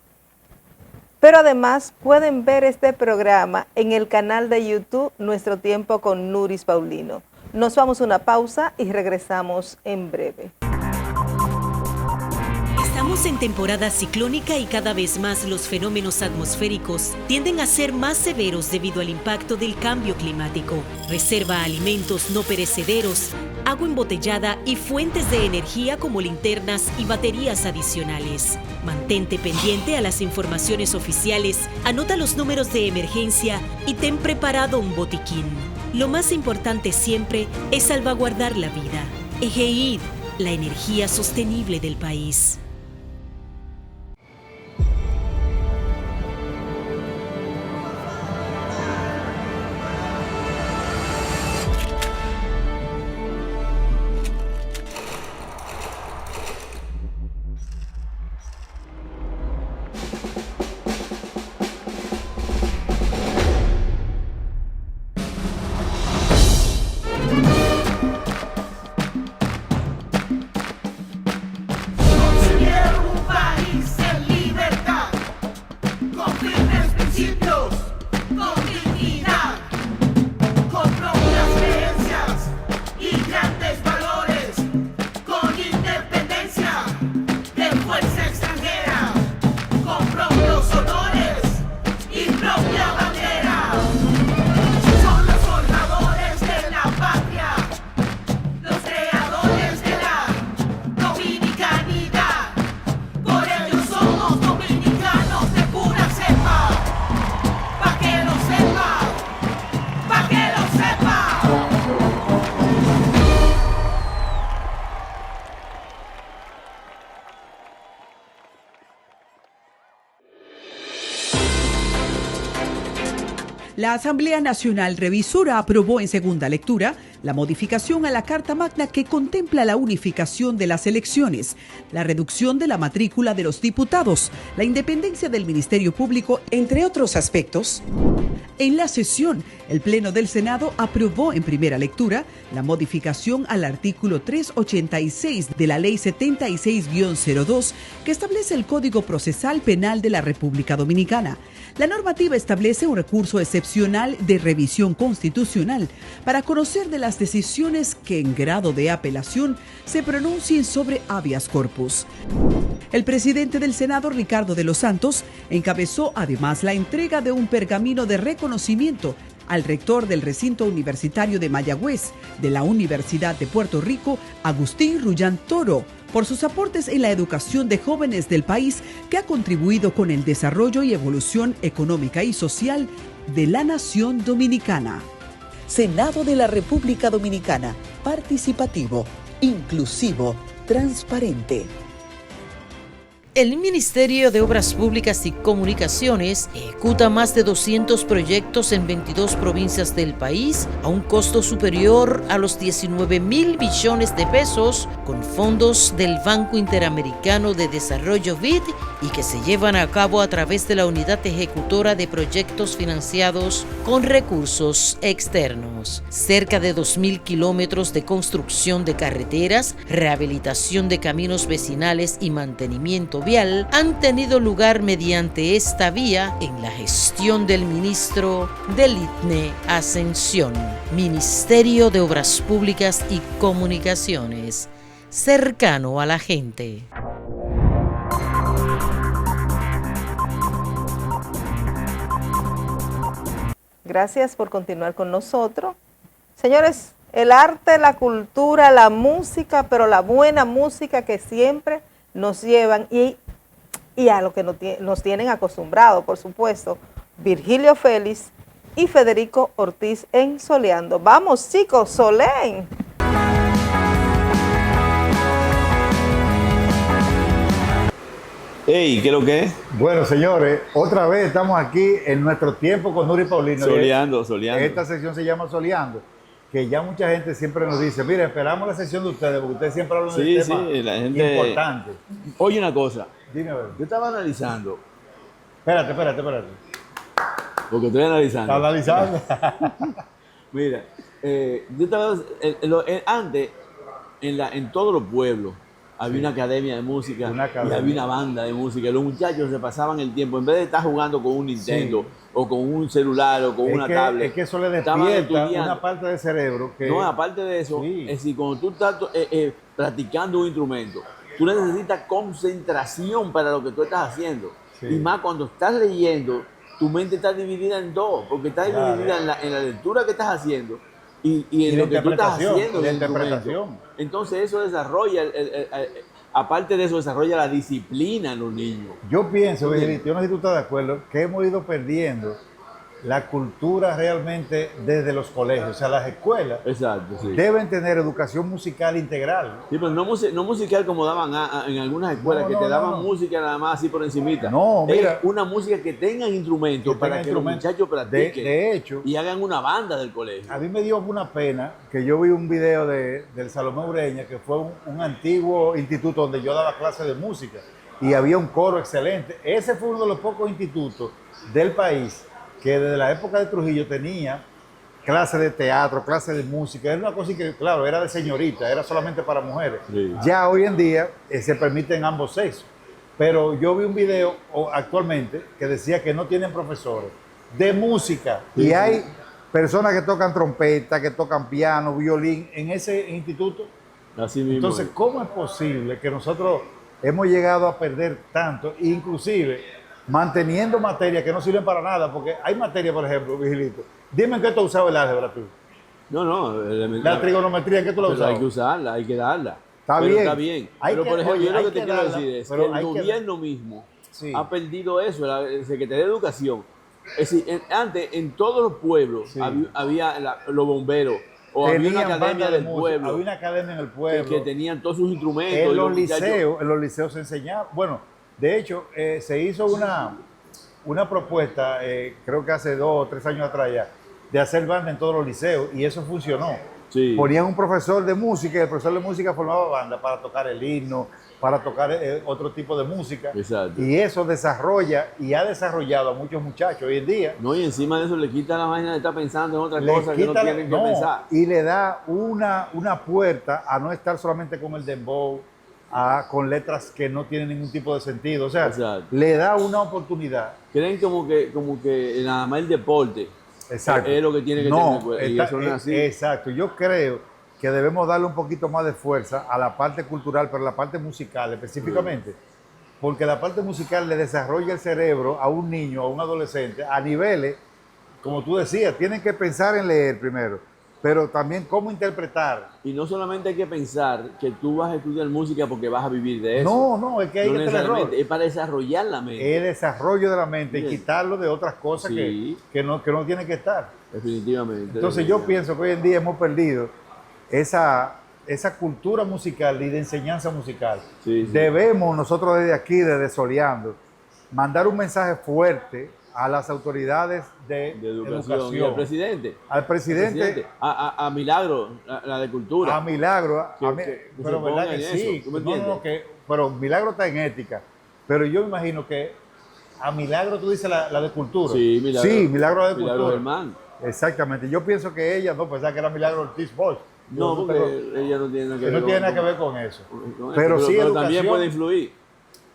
Pero además pueden ver este programa en el canal de YouTube Nuestro Tiempo con Nuris Paulino. Nos vamos a una pausa y regresamos en breve. Estamos Estamos en temporada ciclónica y cada vez más los fenómenos atmosféricos tienden a ser más severos debido al impacto del cambio climático. Reserva alimentos no perecederos, agua embotellada y fuentes de energía como linternas y baterías adicionales. Mantente pendiente a las informaciones oficiales, anota los números de emergencia y ten preparado un botiquín. Lo más importante siempre es salvaguardar la vida. Egeid, la energía sostenible del país. La Asamblea Nacional Revisora aprobó en segunda lectura la modificación a la Carta Magna que contempla la unificación de las elecciones, la reducción de la matrícula de los diputados, la independencia del Ministerio Público, entre otros aspectos. En la sesión, el Pleno del Senado aprobó en primera lectura la modificación al artículo 386 de la Ley 76-02 que establece el Código Procesal Penal de la República Dominicana. La normativa establece un recurso excepcional de revisión constitucional para conocer de las decisiones que en grado de apelación se pronuncien sobre habeas corpus. El presidente del Senado, Ricardo de los Santos, encabezó además la entrega de un pergamino de reconocimiento al rector del recinto universitario de Mayagüez, de la Universidad de Puerto Rico, Agustín Rullán Toro, por sus aportes en la educación de jóvenes del país que ha contribuido con el desarrollo y evolución económica y social de la nación dominicana. Senado de la República Dominicana, participativo, inclusivo, transparente. El Ministerio de Obras Públicas y Comunicaciones ejecuta más de 200 proyectos en 22 provincias del país a un costo superior a los 19.000 billones de pesos con fondos del Banco Interamericano de Desarrollo BID y que se llevan a cabo a través de la Unidad Ejecutora de Proyectos Financiados con Recursos Externos. Cerca de 2.000 kilómetros de construcción de carreteras, rehabilitación de caminos vecinales y mantenimiento vial han tenido lugar mediante esta vía en la gestión del ministro del ITNE Ascensión, Ministerio de Obras Públicas y Comunicaciones, cercano a la gente. Gracias por continuar con nosotros. Señores, el arte, la cultura, la música, pero la buena música que siempre nos llevan y a lo que nos tienen acostumbrados, por supuesto, Virgilio Félix y Federico Ortiz en Soleando. Vamos, chicos, soleen. Hey, ¿qué es lo que es? Bueno, señores, otra vez estamos aquí en nuestro tiempo con Nuri Paulino. Soleando. Esta sección se llama Soleando, que ya mucha gente siempre nos dice, mire, esperamos la sesión de ustedes, porque ustedes siempre hablan de temas la gente importantes. Oye, una cosa. Dime, a ver. Yo estaba analizando. Espérate. Porque estoy analizando. ¿Estás analizando? Mira, yo estaba... antes, en todos los pueblos, había una academia de música y había una banda de música. Los muchachos se pasaban el tiempo, en vez de estar jugando con un Nintendo o con un celular o con una tablet. Es que eso le despierta una parte del cerebro que... No, aparte de eso, es decir, cuando tú estás practicando un instrumento, tú necesitas concentración para lo que tú estás haciendo. Sí. Y más cuando estás leyendo, tu mente está dividida en dos, porque está dividida en la lectura que estás haciendo y en la lo que tú estás interpretación, haciendo. y la en tu mente. interpretación. Entonces eso desarrolla, aparte de eso, desarrolla la disciplina en los niños. Yo pienso, Virgilito, yo no sé si tú estás de acuerdo, que hemos ido perdiendo la cultura realmente desde los colegios. O sea, las escuelas Exacto, sí. deben tener educación musical integral. Sí, pero no musical como daban en algunas escuelas, que te daban música nada más así por encimita. No, mira. Es una música que tengan instrumentos para que los muchachos practiquen. De hecho, y hagan una banda del colegio. a mí me dio una pena que yo vi un video del Salomé Ureña, que fue un antiguo instituto donde yo daba clases de música y había un coro excelente. Ese fue uno de los pocos institutos del país que desde la época de Trujillo tenía clases de teatro, clases de música. Era una cosa que, claro, era de señorita, era solamente para mujeres. Sí. Ya hoy en día se permiten ambos sexos. Pero yo vi un video actualmente que decía que no tienen profesores de música. Sí, y hay sí. personas que tocan trompeta, que tocan piano, violín en ese instituto. Así mismo. Entonces, ¿cómo es posible que nosotros hemos llegado a perder tanto, inclusive manteniendo materias que no sirven para nada? Porque hay materias, por ejemplo, Vigilito, dime en qué tú has usado el álgebra tú. No, La trigonometría, ¿en qué tú la has usado? Hay que usarla, hay que darla. Está Pero bien. Está bien. Hay Pero que- por ejemplo, oye, yo lo hay que te que quiero darla, decir es que pero el hay que- gobierno mismo Sí. ha perdido eso, la Secretaría de Educación. Es decir, antes en todos los pueblos Sí. había los bomberos o había Tenían una academia banda de del música, pueblo había una academia en el que pueblo. tenían todos sus instrumentos. En y los muchachos- liceos se enseñaba. Bueno, de hecho, se hizo una propuesta, creo que hace 2 o 3 años atrás ya, de hacer banda en todos los liceos, y eso funcionó. Sí. Ponían un profesor de música y el profesor de música formaba banda para tocar el himno, para tocar otro tipo de música. Exacto. Y eso desarrolla y ha desarrollado a muchos muchachos hoy en día. No, y encima de eso le quita la vaina de estar pensando en otra Le cosa que no quita tienen que pensar. y le da una puerta a no estar solamente con el dembow, con letras que no tienen ningún tipo de sentido. O sea, Exacto. le da una oportunidad. Creen como que nada más el deporte Exacto. es lo que tiene que No, tener. Y está- eso no es así. Exacto. Yo creo que debemos darle un poquito más de fuerza a la parte cultural, pero la parte musical específicamente. Porque la parte musical le desarrolla el cerebro a un niño, a un adolescente, a niveles, como tú decías, tienen que pensar en leer primero, pero también cómo interpretar. Y no solamente hay que pensar que tú vas a estudiar música porque vas a vivir de eso. No, es que hay No que tener error. necesariamente, es para desarrollar la mente. El desarrollo de la mente y Bien. quitarlo de otras cosas Sí. que no tiene que estar. Definitivamente. Entonces yo pienso que hoy en día hemos perdido esa cultura musical y de enseñanza musical. Sí, sí. Debemos nosotros desde aquí, desde Soleando, mandar un mensaje fuerte a las autoridades de educación. Y al presidente. Al presidente, A Milagro, la de Cultura. a Milagro, Que- a mí- que se pero verdad pongan que en sí. eso, ¿tú me No, no, entiendes? pero Milagro está en ética. Pero yo me imagino que a Milagro tú dices la de cultura. Sí, Milagro. Sí, Milagro la de Milagro cultura. Germán. Exactamente. Yo pienso que ella no pensaba que era Milagro Ortiz Bosch. No, Yo porque tengo- ella no tiene nada que que ver no tiene nada que ver con eso. con eso. Pero sí, también educación puede influir.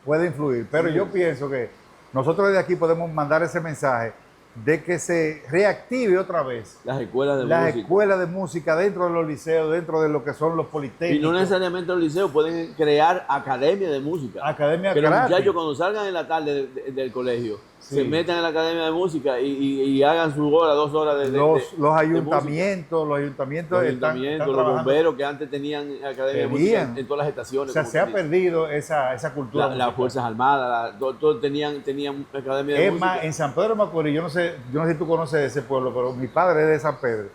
puede influir. Pero yo pienso que nosotros desde aquí podemos mandar ese mensaje de que se reactive otra vez Las escuelas de las música. escuelas de música dentro de los liceos, dentro de lo que son los Y politécnicos. no necesariamente los liceos pueden crear academias de música. Academia Que los gratis. muchachos cuando salgan en la tarde del colegio Sí. se metan en la academia de música y hagan su hora, 2 horas de los música. ayuntamientos, Los están ayuntamientos, los trabajando. bomberos que antes tenían academia de música Tenían. en todas las O estaciones. sea, como se ha se dice. perdido esa cultura. Las musical. Fuerzas Armadas, todos tenían academia de Es música. más, en San Pedro de Macorís, yo no sé si tú conoces ese pueblo, pero mi padre es de San Pedro.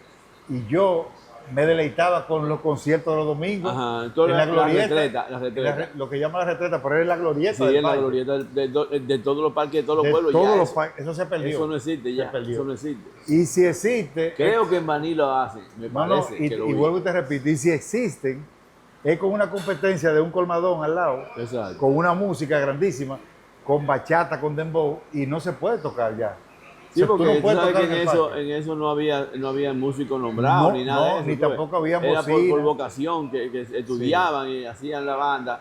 Y yo me deleitaba con los conciertos de los domingos. Ajá, en todas en la las glorieta. retretas, las retretas. Lo que llaman la retreta, pero es la glorieta. Sí, del en la parque. glorieta de todos los parques de todos los De pueblos. todos ya los eso, parques. Eso se perdió. eso no existe ya. Se perdió. Eso no existe. Y si existe. Creo que en Baní lo hacen, me No, no, parece. y, que lo y vi. vuelvo y te repito, y si existen, es con una competencia de un colmadón al lado, Exacto. con una música grandísima, con bachata, con dembow, y no se puede tocar ya. Sí, O sea, porque tú puedes sabes tocar que el en parque. eso no había músicos nombrados No, ni nada no, de eso. ni tú ves. tampoco había Era por bocina. vocación que estudiaban y hacían la banda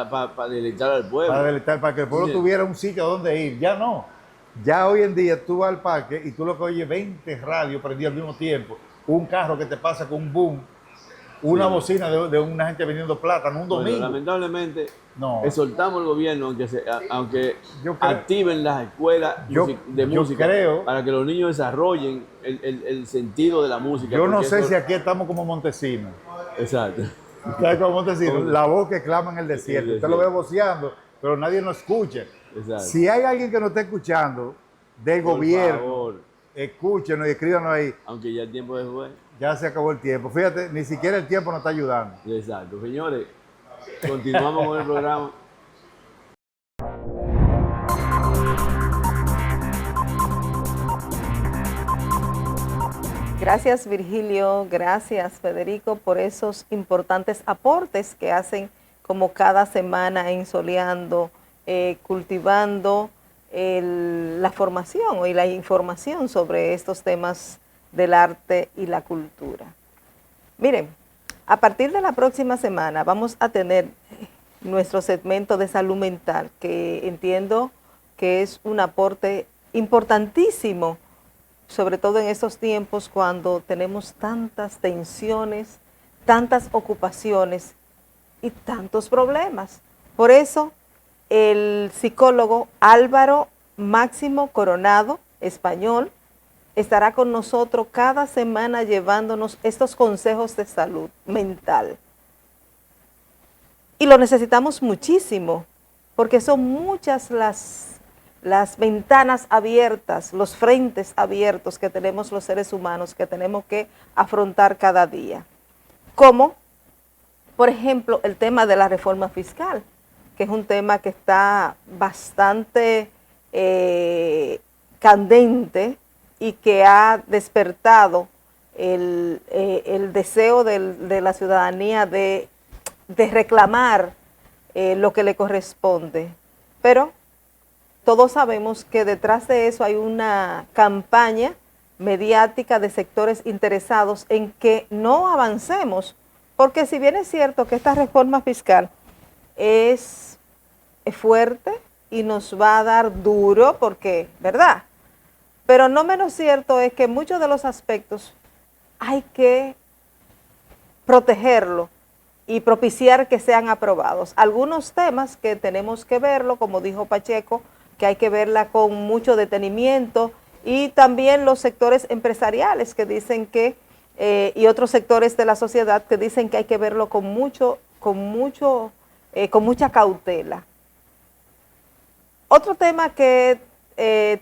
para deleitar al pueblo. Para que el pueblo Sí. tuviera un sitio donde ir. Ya no. Ya hoy en día tú vas al parque y tú lo que oyes 20 radios prendidas al mismo tiempo, un carro que te pasa con un boom una bocina de una gente vendiendo plátano un domingo. Bueno, lamentablemente, no. exhortamos al gobierno aunque activen las escuelas de música para que los niños desarrollen el sentido de la música. Yo no sé si aquí estamos como Montesinos. Exacto. Como Montesinos, la voz que clama en el desierto. Usted lo ve voceando, pero nadie nos escucha. Exacto. Si hay alguien que nos esté escuchando del gobierno, escúchenos y escríbanos ahí. Aunque ya el tiempo después. Ya se acabó el tiempo. Fíjate, ni siquiera el tiempo nos está ayudando. Exacto. Señores, continuamos con el programa. Gracias Virgilio, gracias Federico por esos importantes aportes que hacen como cada semana en Soleando, cultivando la formación y la información sobre estos temas del arte y la cultura. Miren, a partir de la próxima semana vamos a tener nuestro segmento de salud mental, que entiendo que es un aporte importantísimo, sobre todo en estos tiempos cuando tenemos tantas tensiones, tantas ocupaciones y tantos problemas. Por eso, el psicólogo Álvaro Máximo Coronado, español, estará con nosotros cada semana llevándonos estos consejos de salud mental. Y lo necesitamos muchísimo, porque son muchas las ventanas abiertas, los frentes abiertos que tenemos los seres humanos, que tenemos que afrontar cada día. Como, por ejemplo, el tema de la reforma fiscal, que es un tema que está bastante candente y que ha despertado el deseo de la ciudadanía de reclamar lo que le corresponde. Pero todos sabemos que detrás de eso hay una campaña mediática de sectores interesados en que no avancemos, porque si bien es cierto que esta reforma fiscal es fuerte y nos va a dar duro, porque, ¿verdad? Pero no menos cierto es que muchos de los aspectos hay que protegerlo y propiciar que sean aprobados. Algunos temas que tenemos que verlo, como dijo Pacheco, que hay que verla con mucho detenimiento, y también los sectores empresariales que dicen que, y otros sectores de la sociedad que dicen que hay que verlo con mucha cautela. Otro tema que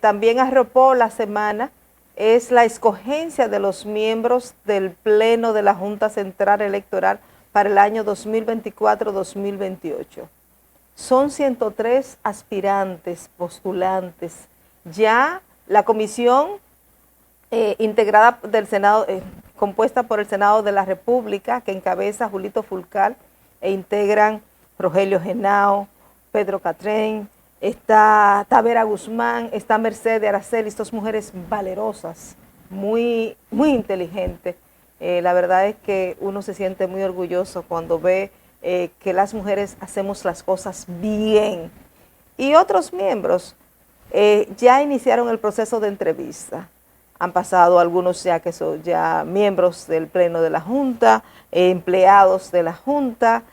también arropó la semana es la escogencia de los miembros del Pleno de la Junta Central Electoral para el año 2024-2028. Son 103 aspirantes, postulantes. Ya la comisión integrada del Senado, compuesta por el Senado de la República, que encabeza Julito Fulcar, e integran Rogelio Genao, Pedro Catrén, está Tavera Guzmán, está Mercedes Araceli, estas mujeres valerosas, muy inteligentes. La verdad es que uno se siente muy orgulloso cuando ve que las mujeres hacemos las cosas bien. Y otros miembros ya iniciaron el proceso de entrevista. Han pasado algunos ya que son ya miembros del Pleno de la Junta, empleados de la Junta,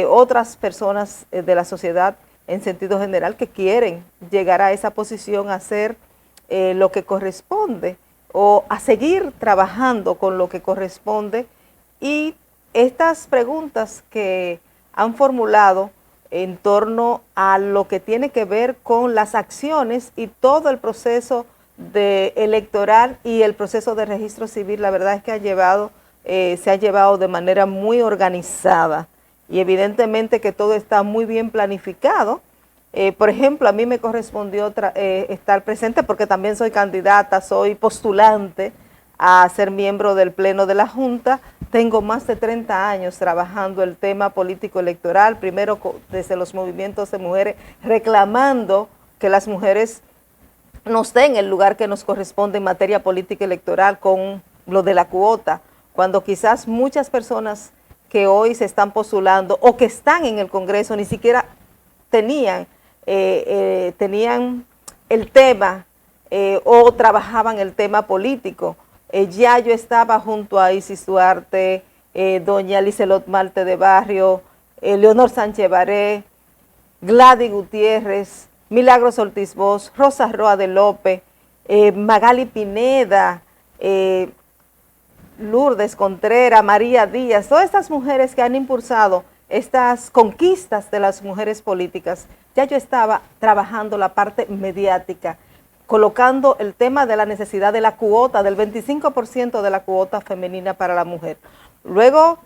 otras personas de la sociedad en sentido general que quieren llegar a esa posición a hacer lo que corresponde o a seguir trabajando con lo que corresponde. Y estas preguntas que han formulado en torno a lo que tiene que ver con las acciones y todo el proceso electoral y el proceso de registro civil, la verdad es que se ha llevado de manera muy organizada, y evidentemente que todo está muy bien planificado. Por ejemplo, a mí me correspondió estar presente porque también soy candidata, soy postulante a ser miembro del Pleno de la Junta. Tengo más de 30 años trabajando el tema político electoral, primero desde los movimientos de mujeres, reclamando que las mujeres nos den el lugar que nos corresponde en materia política electoral con lo de la cuota, cuando quizás muchas personas que hoy se están postulando o que están en el Congreso ni siquiera tenían el tema o trabajaban el tema político. Ya yo estaba junto a Isis Duarte, doña Lizelot Marte de Barrio, Leonor Sánchez Baré, Gladys Gutiérrez, Milagros Ortiz Bosch, Rosa Roa de López, Magali Pineda, Lourdes Contreras, María Díaz, todas estas mujeres que han impulsado estas conquistas de las mujeres políticas. Ya yo estaba trabajando la parte mediática, colocando el tema de la necesidad de la cuota, del 25% de la cuota femenina para la mujer. Luego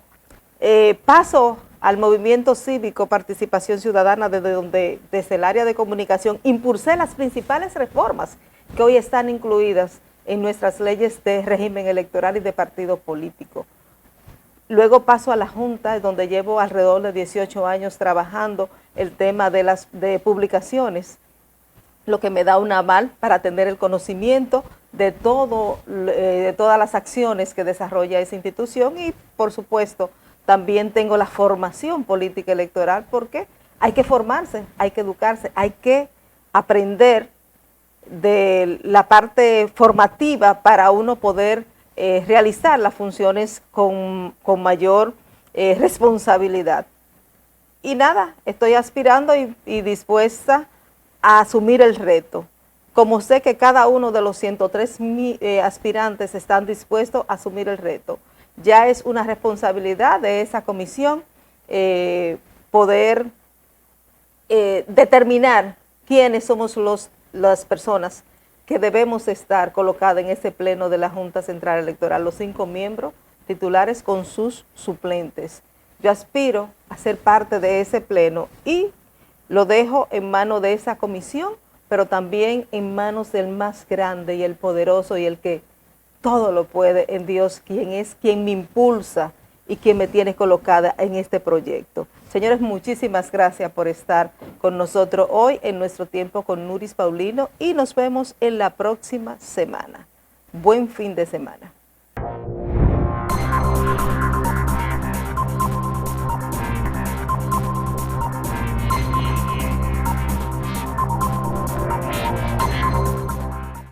paso al movimiento cívico Participación Ciudadana, desde el área de comunicación, impulsé las principales reformas que hoy están incluidas en nuestras leyes de régimen electoral y de partido político. Luego paso a la Junta, donde llevo alrededor de 18 años trabajando el tema de publicaciones, lo que me da un aval para tener el conocimiento de todas las acciones que desarrolla esa institución y, por supuesto, también tengo la formación política electoral, porque hay que formarse, hay que educarse, hay que aprender de la parte formativa para uno poder realizar las funciones con mayor responsabilidad. Y nada, estoy aspirando y dispuesta a asumir el reto. Como sé que cada uno de los 103 aspirantes están dispuestos a asumir el reto, ya es una responsabilidad de esa comisión poder determinar quiénes somos las personas que debemos estar colocadas en ese pleno de la Junta Central Electoral, los 5 miembros titulares con sus suplentes. Yo aspiro a ser parte de ese pleno y lo dejo en manos de esa comisión, pero también en manos del más grande y el poderoso y el que todo lo puede, en Dios, quien me impulsa y quien me tiene colocada en este proyecto. Señores, muchísimas gracias por estar con nosotros hoy en nuestro tiempo con Nuris Paulino y nos vemos en la próxima semana. Buen fin de semana.